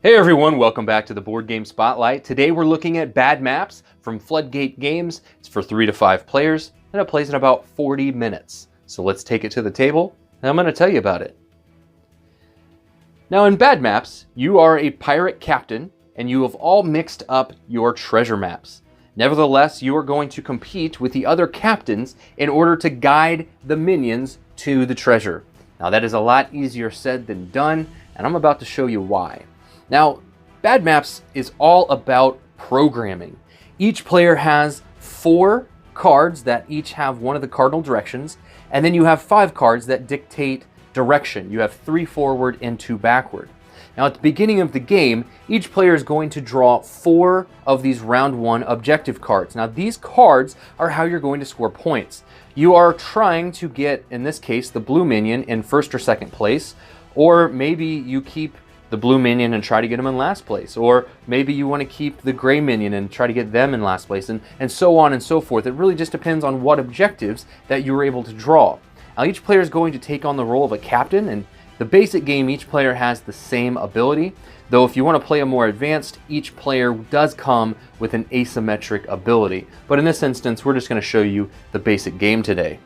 Hey everyone, welcome back to the Board Game Spotlight. Today we're looking at Bad Maps from Floodgate Games. It's for 3 to 5 players and it plays in about 40 minutes. So let's take it to the table and I'm going to tell you about it. Now in Bad Maps, you are a pirate captain and you have all mixed up your treasure maps. Nevertheless, you are going to compete with the other captains in order to guide the minions to the treasure. Now that is a lot easier said than done, and I'm about to show you why. Now, Bad Maps is all about programming. Each player has 4 cards that each have one of the cardinal directions, and then you have 5 cards that dictate direction. You have 3 forward and 2 backward. Now at the beginning of the game, each player is going to draw 4 of these round 1 objective cards. Now these cards are how you're going to score points. You are trying to get, in this case, the blue minion in first or second place, or maybe you keep the blue minion and try to get them in last place, or maybe you want to keep the gray minion and try to get them in last place, and so on and so forth. It really just depends on what objectives that you were able to draw. Now each player is going to take on the role of a captain, and the basic game, each player has the same ability, though if you want to play a more advanced, each player does come with an asymmetric ability. But in this instance, we're just going to show you the basic game today.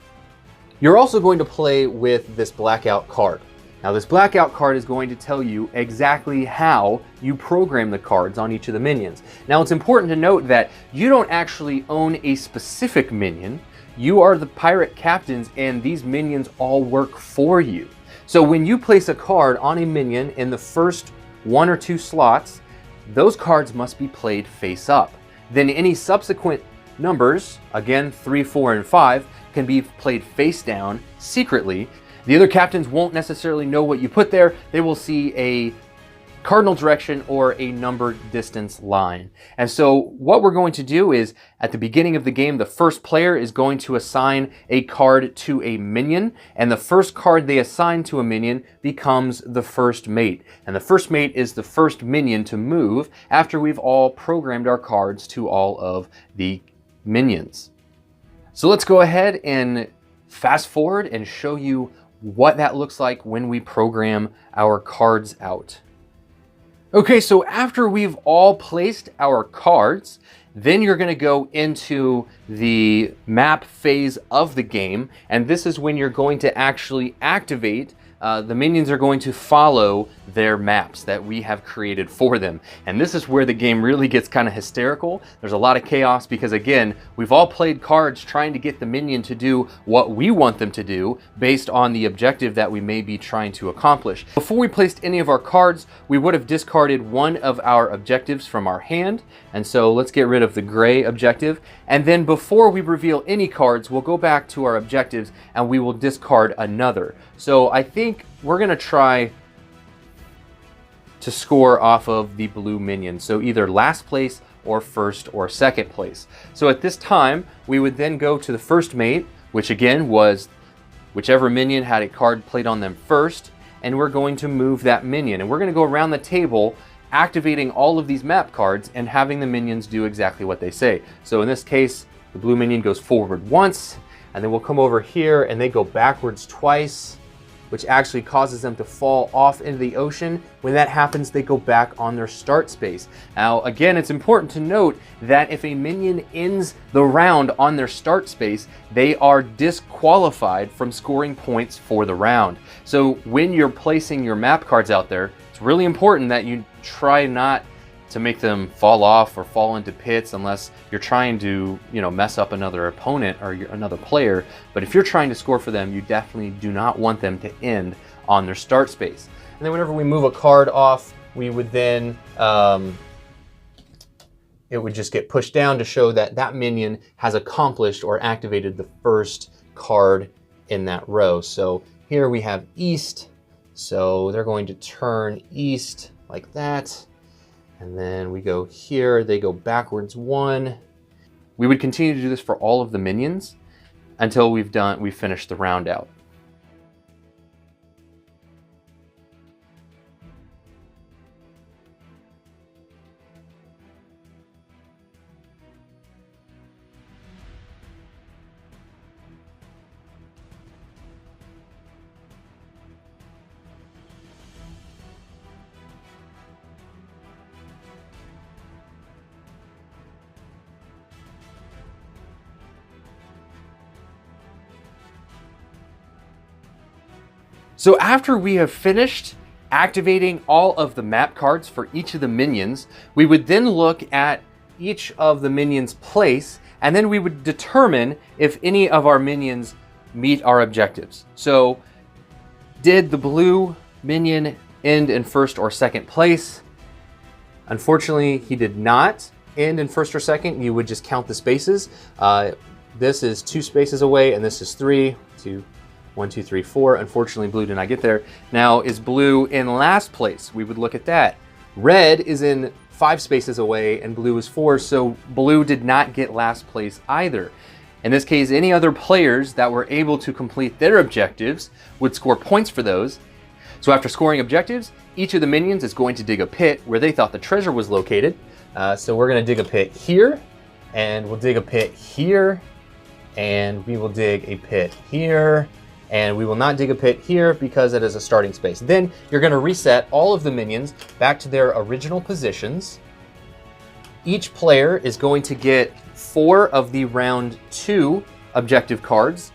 You're also going to play with this blackout card. Now this blackout card is going to tell you exactly how you program the cards on each of the minions. Now it's important to note that you don't actually own a specific minion. You are the pirate captains and these minions all work for you. So when you place a card on a minion in the first 1 or 2 slots, those cards must be played face up. Then any subsequent numbers, again 3, 4, and 5, can be played face down secretly. The other captains won't necessarily know what you put there. They will see a cardinal direction or a numbered distance line. And so what we're going to do is at the beginning of the game, the first player is going to assign a card to a minion, and the first card they assign to a minion becomes the first mate. And the first mate is the first minion to move after we've all programmed our cards to all of the minions. So let's go ahead and fast forward and show you what that looks like when we program our cards out. Okay, so after we've all placed our cards, then you're going to go into the map phase of the game, and this is when you're going to actually activate. The minions are going to follow their maps that we have created for them. And this is where the game really gets kind of hysterical. There's a lot of chaos because, again, we've all played cards trying to get the minion to do what we want them to do based on the objective that we may be trying to accomplish. Before we placed any of our cards, we would have discarded one of our objectives from our hand. And so let's get rid of the gray objective. And then before we reveal any cards, we'll go back to our objectives and we will discard another. So I think we're going to try to score off of the blue minion. So either last place or first or second place. So at this time, we would then go to the first mate, which again was whichever minion had a card played on them first. And we're going to move that minion. And we're going to go around the table activating all of these map cards and having the minions do exactly what they say. So in this case, the blue minion goes forward once, and then we'll come over here and they go backwards twice, which actually causes them to fall off into the ocean. When that happens, they go back on their start space. Now, again, it's important to note that if a minion ends the round on their start space, they are disqualified from scoring points for the round. So when you're placing your map cards out there, it's really important that you try not to make them fall off or fall into pits unless you're trying to, mess up another opponent or another player. But if you're trying to score for them, you definitely do not want them to end on their start space. And then whenever we move a card off, we would then, it would just get pushed down to show that that minion has accomplished or activated the first card in that row. So here we have east. So they're going to turn east like that. And then we go here, they go backwards 1. We would continue to do this for all of the minions until we've finished the round out. So after we have finished activating all of the map cards for each of the minions, we would then look at each of the minions' place, and then we would determine if any of our minions meet our objectives. So did the blue minion end in first or second place? Unfortunately, he did not end in first or second. You would just count the spaces. This is 2 spaces away, and this is 3, 2, 1, 2, 3, 4. Unfortunately, blue did not get there. Now, is blue in last place? We would look at that. Red is in 5 spaces away, and blue is 4, so blue did not get last place either. In this case, any other players that were able to complete their objectives would score points for those. So after scoring objectives, each of the minions is going to dig a pit where they thought the treasure was located. So we're going to dig a pit here, and we'll dig a pit here, and we will dig a pit here, and we will not dig a pit here because it is a starting space. Then you're going to reset all of the minions back to their original positions. Each player is going to get 4 of the round 2 objective cards.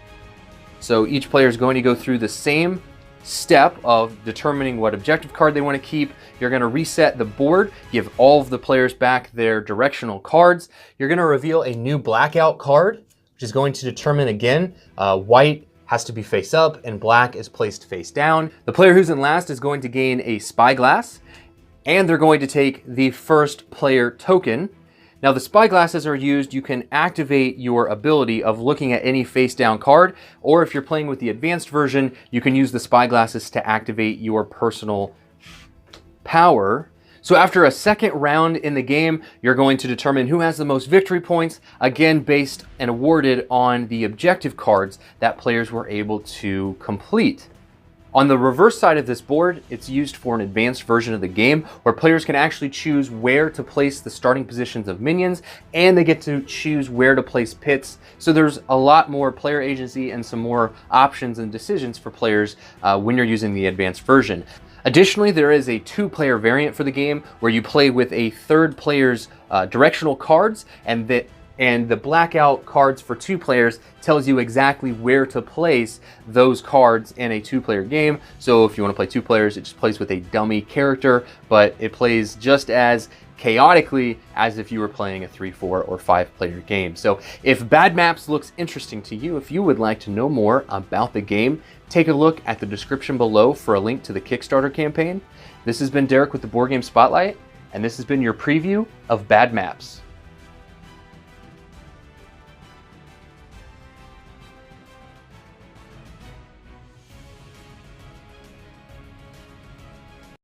So each player is going to go through the same step of determining what objective card they want to keep. You're going to reset the board, give all of the players back their directional cards. You're going to reveal a new blackout card, which is going to determine again, white has to be face up and black is placed face down. The player who's in last is going to gain a spyglass, and they're going to take the first player token. Now the spyglasses are used, you can activate your ability of looking at any face down card, or if you're playing with the advanced version, you can use the spyglasses to activate your personal power. So after a second round in the game, you're going to determine who has the most victory points, again based and awarded on the objective cards that players were able to complete. On the reverse side of this board, it's used for an advanced version of the game where players can actually choose where to place the starting positions of minions, and they get to choose where to place pits. So there's a lot more player agency and some more options and decisions for players when you're using the advanced version. Additionally, there is a 2-player variant for the game where you play with a third player's directional cards, and the blackout cards for 2 players tells you exactly where to place those cards in a 2-player game. So if you want to play 2 players, it just plays with a dummy character, but it plays just as chaotically as if you were playing a 3, 4, or 5-player game. So if Bad Maps looks interesting to you, if you would like to know more about the game, take a look at the description below for a link to the Kickstarter campaign. This has been Derek with the Board Game Spotlight, and this has been your preview of Bad Maps.